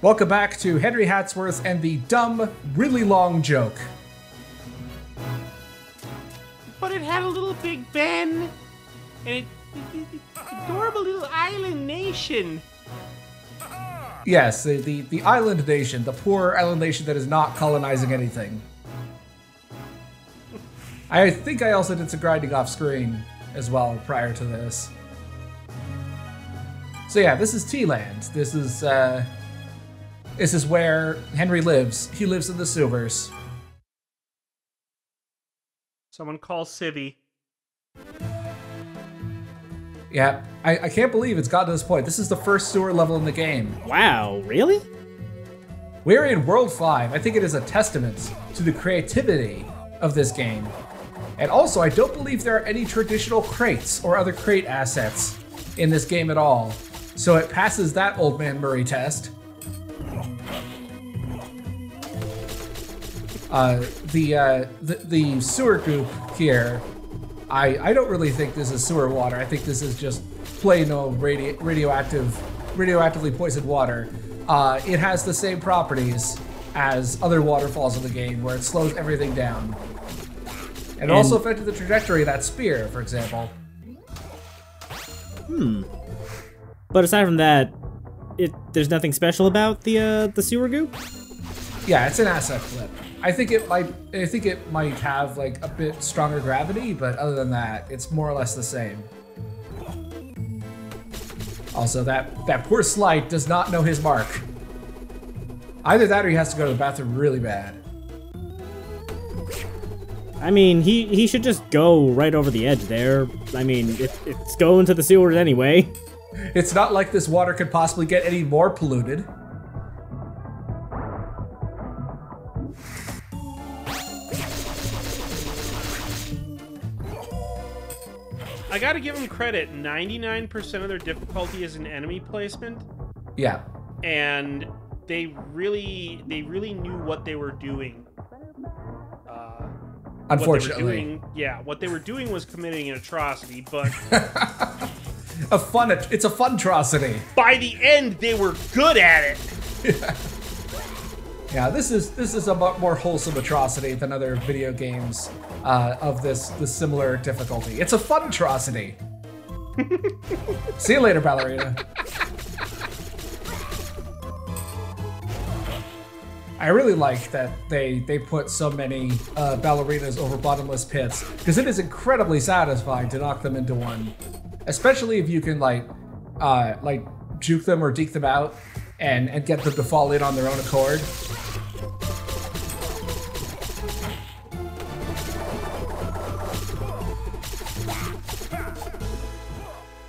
Welcome back to Henry Hatsworth and the dumb, really long joke. But it had a little Big Ben, and adorable little island nation. Yes, the island nation, the poor island nation that is not colonizing anything. I think I also did some grinding off screen as well prior to this. So yeah, this is Tealand. This is where Henry lives. He lives in the sewers. Someone call Civvy. Yeah, I can't believe it's gotten to this point. This is the first sewer level in the game. Wow, really? We're in World 5. I think it is a testament to the creativity of this game. And also, I don't believe there are any traditional crates or other crate assets in this game at all. So it passes that Old Man Murray test. The sewer goop here, I don't really think this is sewer water. I think this is just plain old radioactively poisoned water. It has the same properties as other waterfalls in the game, where it slows everything down. And also affected the trajectory of that spear, for example. But aside from that, there's nothing special about the sewer goop? Yeah, it's an asset flip. I think it might have like a bit stronger gravity, but other than that, it's more or less the same. Also, that poor Slight does not know his mark. Either that or he has to go to the bathroom really bad. I mean, he should just go right over the edge there. I mean, it's going to the sewers anyway. It's not like this water could possibly get any more polluted. I gotta give them credit. 99% of their difficulty is in enemy placement. Yeah. And they really knew what they were doing. Unfortunately. What they were doing was committing an atrocity, but it's a funtrocity. By the end, they were good at it. Yeah, this is a much more wholesome atrocity than other video games of this similar difficulty. It's a funtrocity. See you later, ballerina. I really like that they put so many ballerinas over bottomless pits, because it is incredibly satisfying to knock them into one, especially if you can like juke them or deke them out and get them to fall in on their own accord.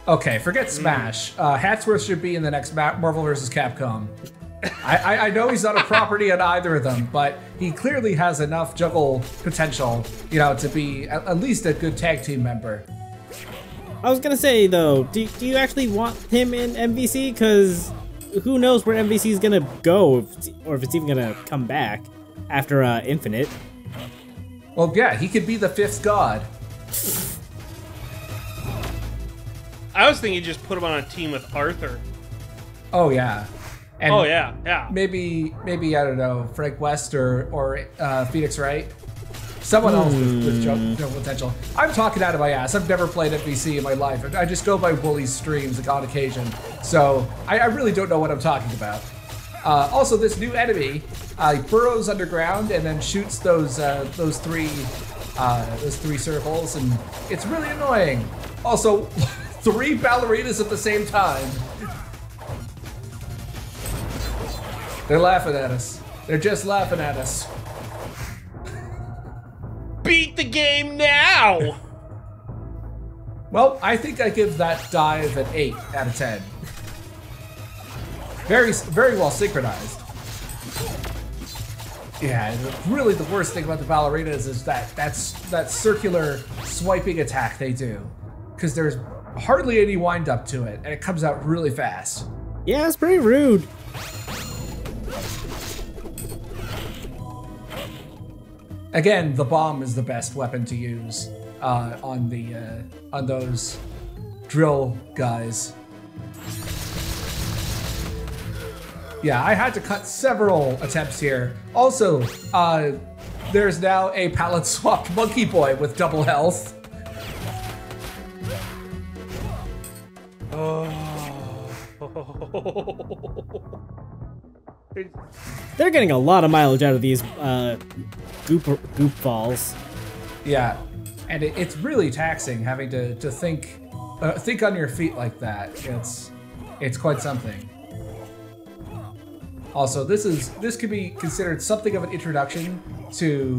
Okay, forget Smash. Hatsworth should be in the next Marvel vs. Capcom. I know he's not a property on either of them, but he clearly has enough juggle potential, you know, to be at least a good tag team member. I was gonna say though, do you actually want him in MVC? Because who knows where MVC is gonna go, or if it's even gonna come back after Infinite. Well, yeah, he could be the fifth god. I was thinking just put him on a team with Arthur. Oh yeah. And yeah. Maybe I don't know, Frank West or Phoenix Wright. Someone else with juggle potential. I'm talking out of my ass. I've never played MVC in my life. I just go by Wooly's streams like on occasion. So I really don't know what I'm talking about. Also, this new enemy burrows underground and then shoots those three circles, and it's really annoying. Also, 3 ballerinas at the same time. They're laughing at us. They're just laughing at us. Beat the game now! Well, I think I give that dive an 8 out of 10. Very, very well synchronized. Yeah, really the worst thing about the ballerinas is that circular swiping attack they do. Because there's hardly any wind up to it, and it comes out really fast. Yeah, it's pretty rude. Again, the bomb is the best weapon to use on those drill guys. Yeah, I had to cut several attempts here. Also, there's now a palette-swapped monkey boy with double health. Oh. They're getting a lot of mileage out of these goop falls. Yeah, and it's really taxing having to think on your feet like that. It's quite something. Also, this could be considered something of an introduction to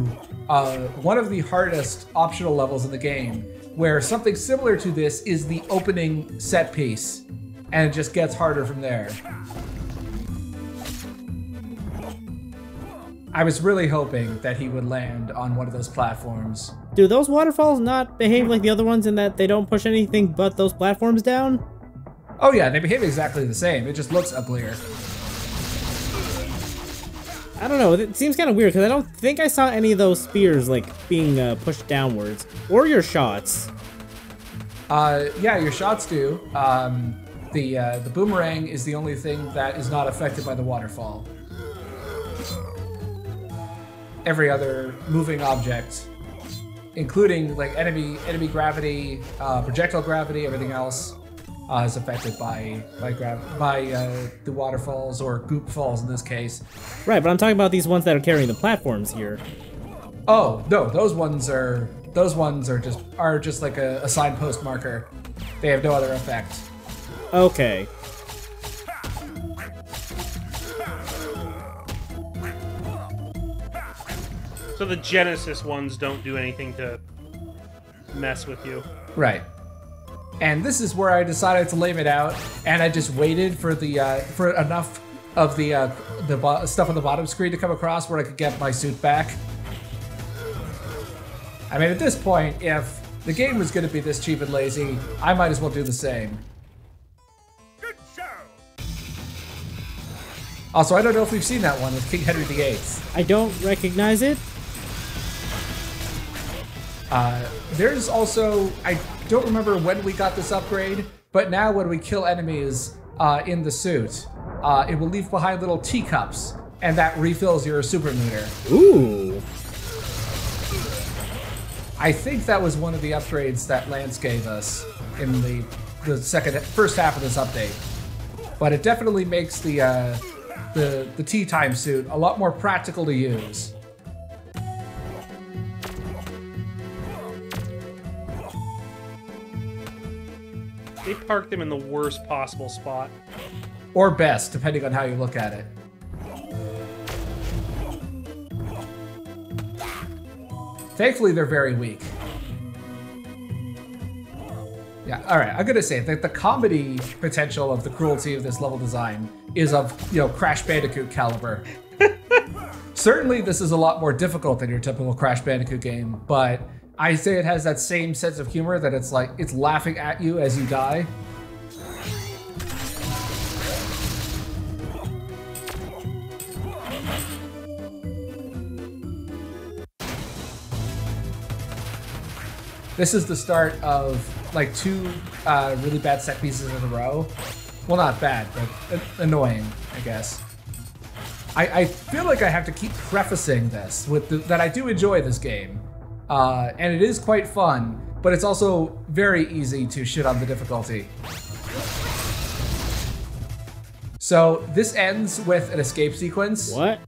one of the hardest optional levels in the game, where something similar to this is the opening set piece, and it just gets harder from there. I was really hoping that he would land on one of those platforms. Do those waterfalls not behave like the other ones in that they don't push anything but those platforms down? Oh yeah, they behave exactly the same. It just looks uglier. I don't know, it seems kind of weird because I don't think I saw any of those spears like being pushed downwards. Or your shots. Yeah, your shots do. The boomerang is the only thing that is not affected by the waterfall. Every other moving object, including like enemy gravity, projectile gravity, everything else is affected by the waterfalls or goop falls in this case. Right, but I'm talking about these ones that are carrying the platforms here. Oh no, those ones are just like a signpost marker. They have no other effect. Okay. So the Genesis ones don't do anything to mess with you. Right. And this is where I decided to lame it out, and I just waited for for enough of the stuff on the bottom screen to come across where I could get my suit back. I mean, at this point, if the game was going to be this cheap and lazy, I might as well do the same. Good show. Also, I don't know if we've seen that one with King Henry VIII. I don't recognize it. There's also, I don't remember when we got this upgrade, but now when we kill enemies in the suit, it will leave behind little teacups, and that refills your super meter. Ooh. I think that was one of the upgrades that Lance gave us in the first half of this update. But it definitely makes the tea time suit a lot more practical to use. They parked them in the worst possible spot. Or best, depending on how you look at it. Thankfully, they're very weak. Yeah, all right, I'm gonna say that the comedy potential of the cruelty of this level design is of, Crash Bandicoot caliber. Certainly, this is a lot more difficult than your typical Crash Bandicoot game, but I say it has that same sense of humor that it's like, it's laughing at you as you die. This is the start of like two really bad set pieces in a row. Well, not bad, but annoying, I guess. I feel like I have to keep prefacing this with that I do enjoy this game. And it is quite fun, but it's also very easy to shit on the difficulty. So this ends with an escape sequence. What?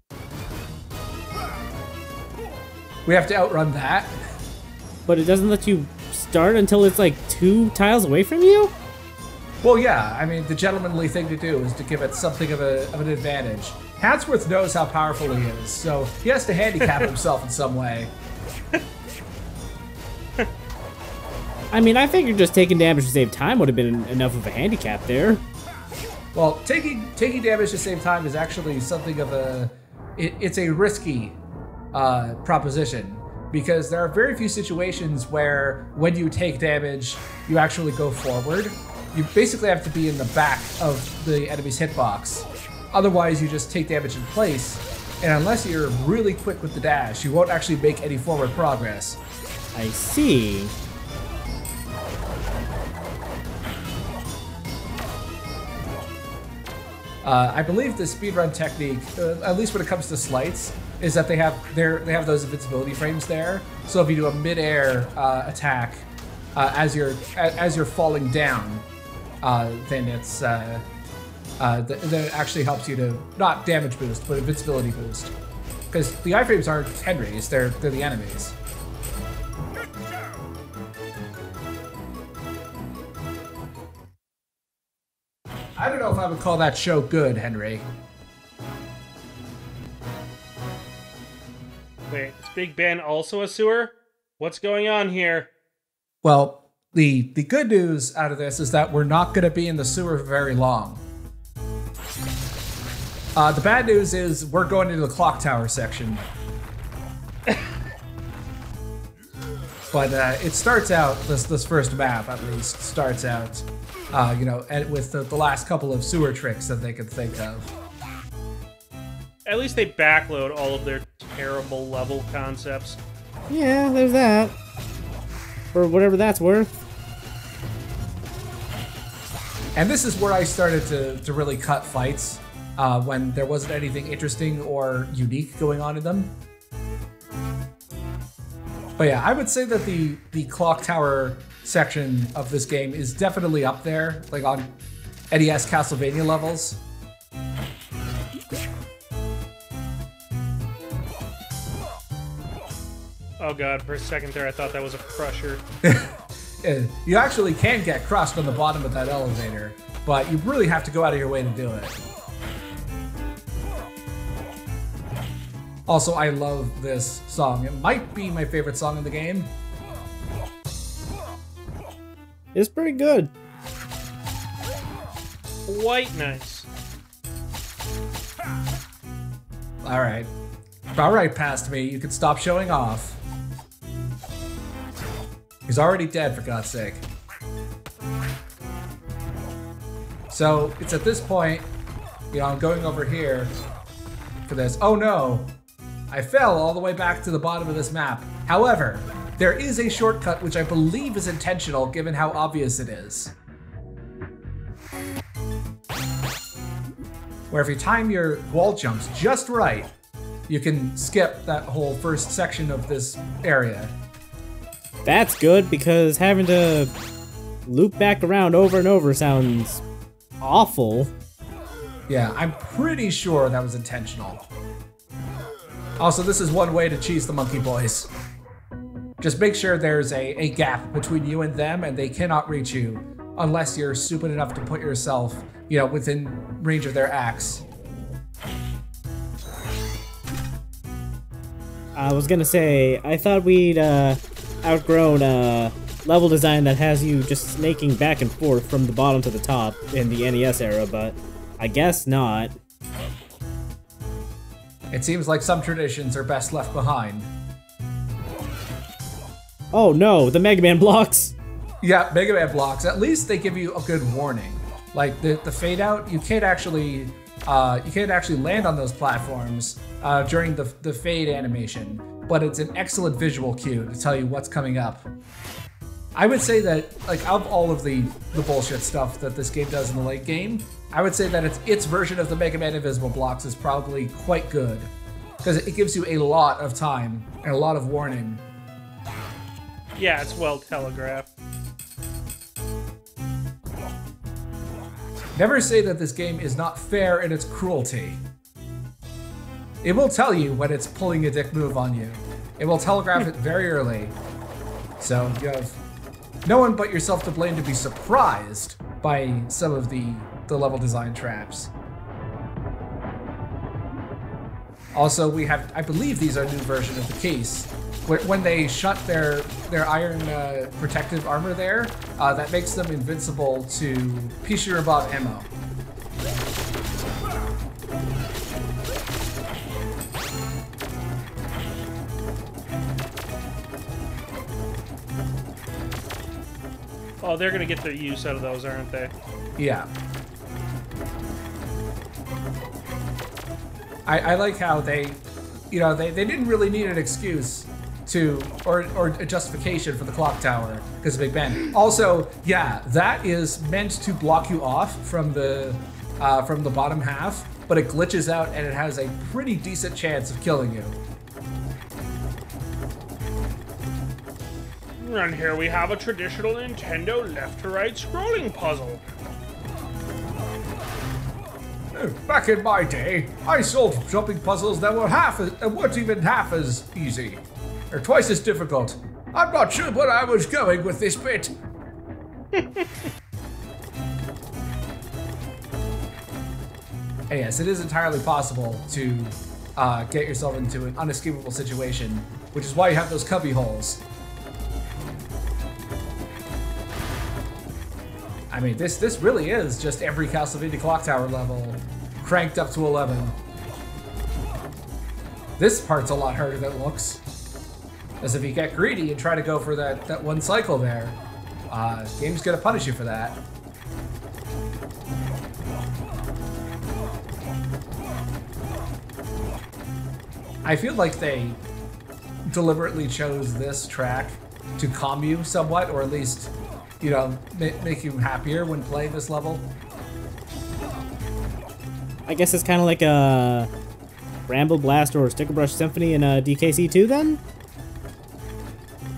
We have to outrun that. But it doesn't let you start until it's like 2 tiles away from you? Well, yeah, I mean, the gentlemanly thing to do is to give it something of an advantage. Hatsworth knows how powerful he is, so he has to handicap himself in some way. I mean, I figured just taking damage to save time would have been enough of a handicap there. Well, taking damage to save time is actually something of it's a risky proposition, because there are very few situations where when you take damage, you actually go forward. You basically have to be in the back of the enemy's hitbox. Otherwise, you just take damage in place, and unless you're really quick with the dash, you won't actually make any forward progress. I see. I believe the speedrun technique, at least when it comes to slights, is that they have those invincibility frames there. So if you do a mid-air attack as you're falling down, then it's then it actually helps you to not damage boost, but invincibility boost. Because the iframes aren't Henry's; they're the enemies. I don't know if I would call that show good, Henry. Wait, is Big Ben also a sewer? What's going on here? Well, the good news out of this is that we're not going to be in the sewer for very long. The bad news is we're going into the clock tower section. But it starts out, this first map at least, starts out, you know, with the last couple of sewer tricks that they could think of. At least they backload all of their terrible level concepts. Yeah, there's that. For whatever that's worth. And this is where I started to really cut fights, when there wasn't anything interesting or unique going on in them. But yeah, I would say that the clock tower section of this game is definitely up there, like on NES Castlevania levels. Oh god, for a second there I thought that was a crusher. You actually can get crushed on the bottom of that elevator, but you really have to go out of your way to do it. Also, I love this song. It might be my favorite song in the game. It's pretty good. Quite nice. Alright. Alright, past me. You can stop showing off. He's already dead, for God's sake. So, it's at this point, you know, I'm going over here for this. Oh no! I fell all the way back to the bottom of this map. However, there is a shortcut which I believe is intentional given how obvious it is. Where if you time your wall jumps just right, you can skip that whole first section of this area. That's good, because having to loop back around over and over sounds awful. Yeah, I'm pretty sure that was intentional. Also, this is one way to cheese the monkey boys. Just make sure there's a gap between you and them, and they cannot reach you unless you're stupid enough to put yourself, you know, within range of their axe. I was gonna say, I thought we'd outgrown level design that has you just snaking back and forth from the bottom to the top in the NES era, but I guess not. It seems like some traditions are best left behind. Oh no, the Mega Man blocks! Yeah, Mega Man blocks. At least they give you a good warning. Like the fade out, you can't actually land on those platforms during the fade animation, but it's an excellent visual cue to tell you what's coming up. I would say that, like, of all of the bullshit stuff that this game does in the late game, I would say that its version of the Mega Man invisible blocks is probably quite good, because it gives you a lot of time and a lot of warning. Yeah, it's well telegraphed. Never say that this game is not fair in its cruelty. It will tell you when it's pulling a dick move on you. It will telegraph it very early. So you have no one but yourself to blame to be surprised by some of the level design traps. Also, we have, I believe these are a new version of the case. When they shut their iron protective armor there, that makes them invincible to P-shooter above ammo. Oh, they're gonna get their use out of those, aren't they? Yeah. I like how they didn't really need an excuse to, or a justification for the clock tower because of Big Ben. Also, yeah, that is meant to block you off from the from the bottom half, but it glitches out and it has a pretty decent chance of killing you. And here we have a traditional Nintendo left-to-right scrolling puzzle. Back in my day, I solved jumping puzzles that weren't even half as easy, or twice as difficult. I'm not sure where I was going with this bit. And yes, it is entirely possible to get yourself into an unescapable situation, which is why you have those cubby holes. I mean, this really is just every Castlevania Clock Tower level cranked up to 11. This part's a lot harder than it looks. As if you get greedy and try to go for that one cycle there, game's gonna punish you for that. I feel like they deliberately chose this track to calm you somewhat, or at least, you know, make you happier when playing this level. I guess it's kind of like a Bramble Blast or Sticker Brush Symphony in DKC2 then?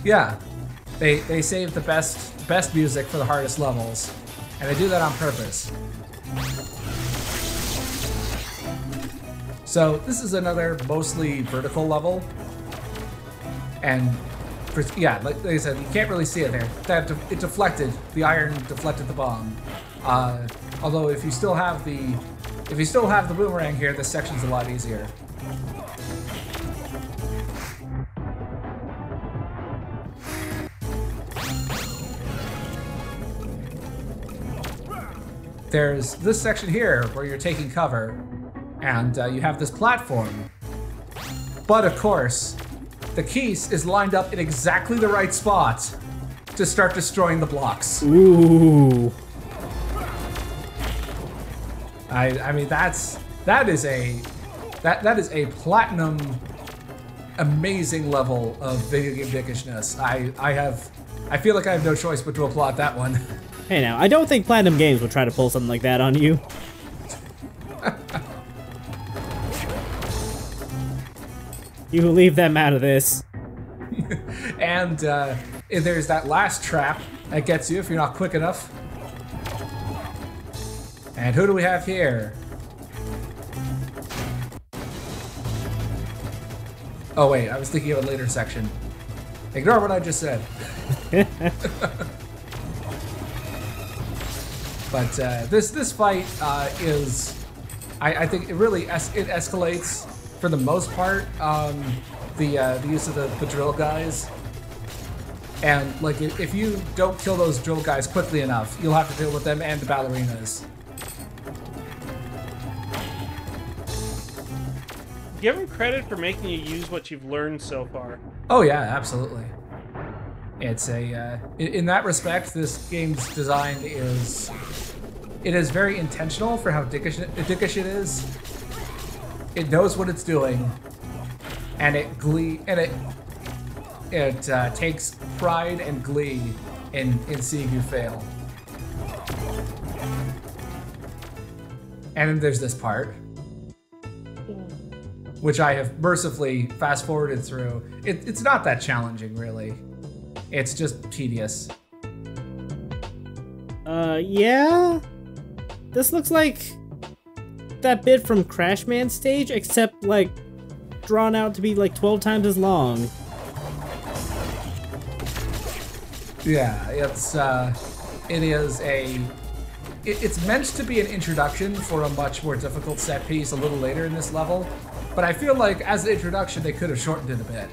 Yeah, they save the best music for the hardest levels, and they do that on purpose. So this is another mostly vertical level, and yeah, like I said, you can't really see it there. It deflected. The iron deflected the bomb. Although if you still have the boomerang here, this section's a lot easier. There's this section here where you're taking cover, and you have this platform. But of course, the keys is lined up in exactly the right spot to start destroying the blocks. Ooh. I mean that is a platinum amazing level of video game dickishness. I feel like I have no choice but to applaud that one. Hey now, I don't think Platinum Games would try to pull something like that on you. You leave them out of this. And there's that last trap that gets you if you're not quick enough. And who do we have here? Oh wait, I was thinking of a later section. Ignore what I just said. But this fight is, I think it really it escalates for the most part. The use of the drill guys, and like if you don't kill those drill guys quickly enough, you'll have to deal with them and the ballerinas. Give them credit for making you use what you've learned so far. Oh yeah, absolutely. It's a in that respect, this game's design is very intentional for how dickish it is. It knows what it's doing, and it takes pride and glee in seeing you fail. And then there's this part, which I have mercifully fast-forwarded through. It's not that challenging, really. It's just tedious. Yeah? This looks like that bit from Crash Man's stage, except, like, drawn out to be, like, 12 times as long. Yeah, it's meant to be an introduction for a much more difficult set piece a little later in this level, but I feel like as an introduction they could have shortened it a bit.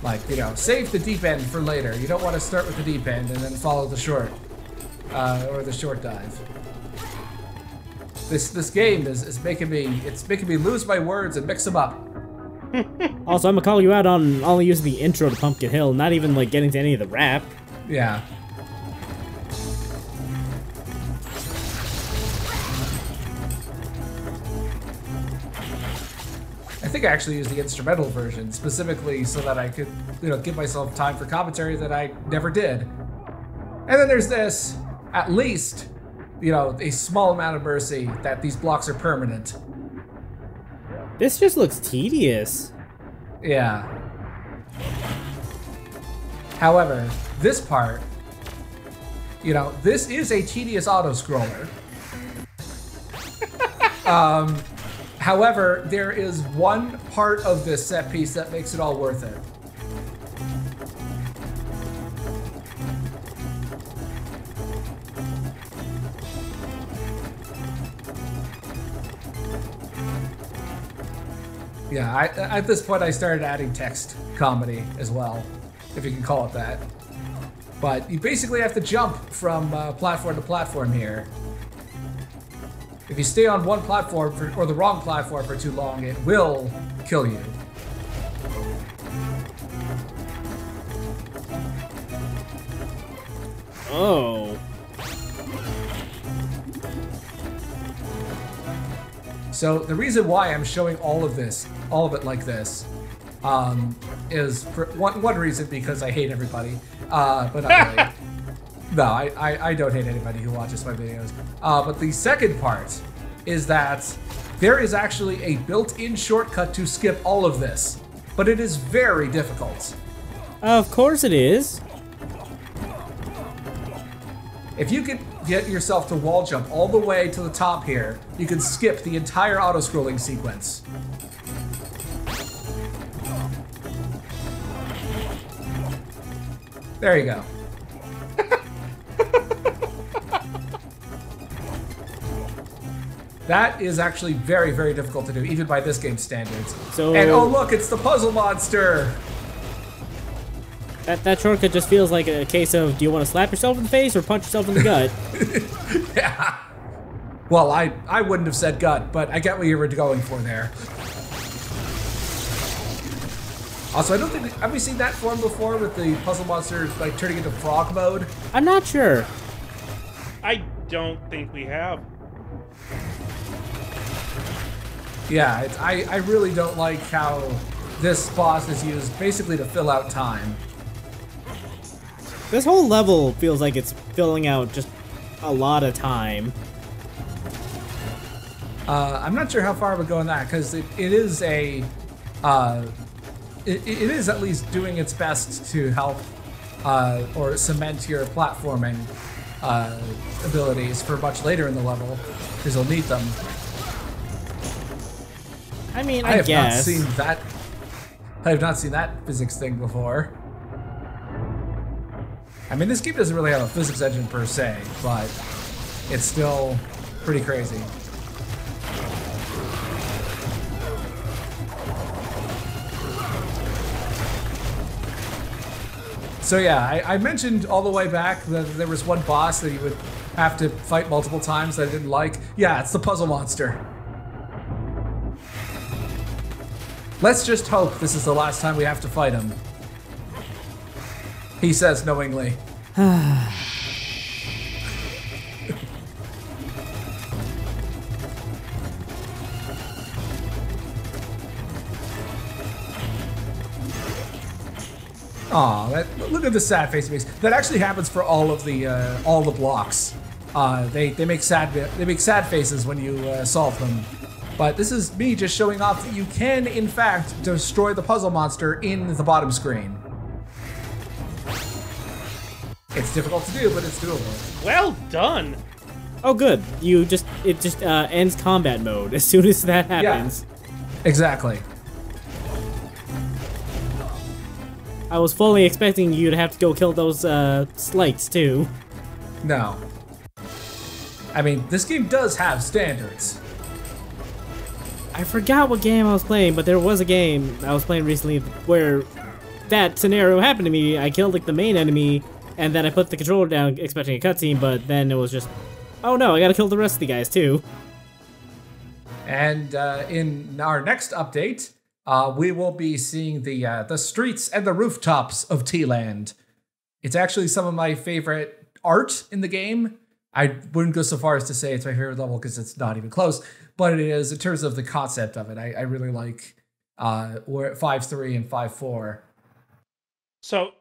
Like, you know, save the deep end for later. You don't want to start with the deep end and then follow the short, or the short dive. This game is making me lose my words and mix them up. Also, I'm gonna call you out on only using the intro to Pumpkin Hill, not even like getting to any of the rap. Yeah. I think I actually used the instrumental version specifically so that I could, you know, give myself time for commentary that I never did. And then there's this. At least a small amount of mercy that these blocks are permanent. This just looks tedious. Yeah. However, this part, this is a tedious auto-scroller. However, there is one part of this set piece that makes it all worth it. Yeah, at this point I started adding text comedy as well, if you can call it that. But you basically have to jump from platform to platform here. If you stay on one platform or the wrong platform for too long, it will kill you. Oh. So the reason why I'm showing all of it like this, is for one reason, because I hate everybody, but not really. No, I don't hate anybody who watches my videos. But the second part is that there is actually a built-in shortcut to skip all of this, but it is very difficult. Of course it is. If you could get yourself to wall jump all the way to the top here, you can skip the entire auto-scrolling sequence. There you go. That is actually very, very difficult to do, even by this game's standards. And oh look, it's the puzzle monster! That shortcut just feels like a case of, do you want to slap yourself in the face or punch yourself in the gut? Yeah. Well, I wouldn't have said gut, but I get what you were going for there. Also, I don't think have we seen that form before with the puzzle monster like turning into frog mode? I'm not sure. I don't think we have. Yeah, I really don't like how this boss is used basically to fill out time. This whole level feels like it's filling out just a lot of time. I'm not sure how far I would go in that, because it is a... it is at least doing its best to help or cement your platforming abilities for much later in the level, because you'll need them. I mean, I guess. I have not seen that physics thing before. I mean, this game doesn't really have a physics engine per se, but it's still pretty crazy. So yeah, I mentioned all the way back that there was one boss that you would have to fight multiple times that I didn't like. Yeah, it's the puzzle monster. Let's just hope this is the last time we have to fight him. He says knowingly. Aw, look at the sad face he makes. That actually happens for all of the blocks. They make sad faces when you solve them. But this is me just showing off that you can, in fact, destroy the puzzle monster in the bottom screen. It's difficult to do, but it's doable. Well done. Oh, good. It just ends combat mode as soon as that happens. Yeah, exactly. I was fully expecting you to have to go kill those slights too. No. I mean, this game does have standards. I forgot what game I was playing, but there was a game I was playing recently where that scenario happened to me. I killed like the main enemy, and then I put the controller down expecting a cutscene, but then it was just, oh no, I gotta kill the rest of the guys too. And in our next update, we will be seeing the streets and the rooftops of Tealand. It's actually some of my favorite art in the game. I wouldn't go so far as to say it's my favorite level because it's not even close, but it is in terms of the concept of it. I really like we're at 5.3 and 5.4. So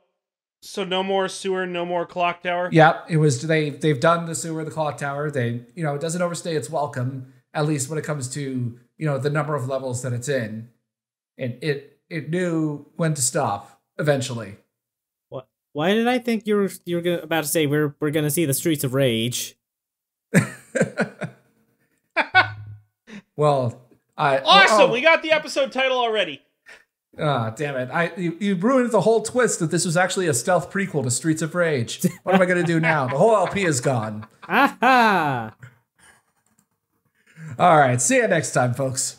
So no more sewer, no more clock tower? Yep, it was they've done the sewer, the clock tower. They, it doesn't overstay its welcome, at least when it comes to, the number of levels that it's in. And it knew when to stop eventually. What? Why did I think you were about to say we're gonna see the Streets of Rage? Well, awesome! We got the episode title already. Ah, damn it. You ruined the whole twist that this was actually a stealth prequel to Streets of Rage. What am I going to do now? The whole LP is gone. Aha! All right. See you next time, folks.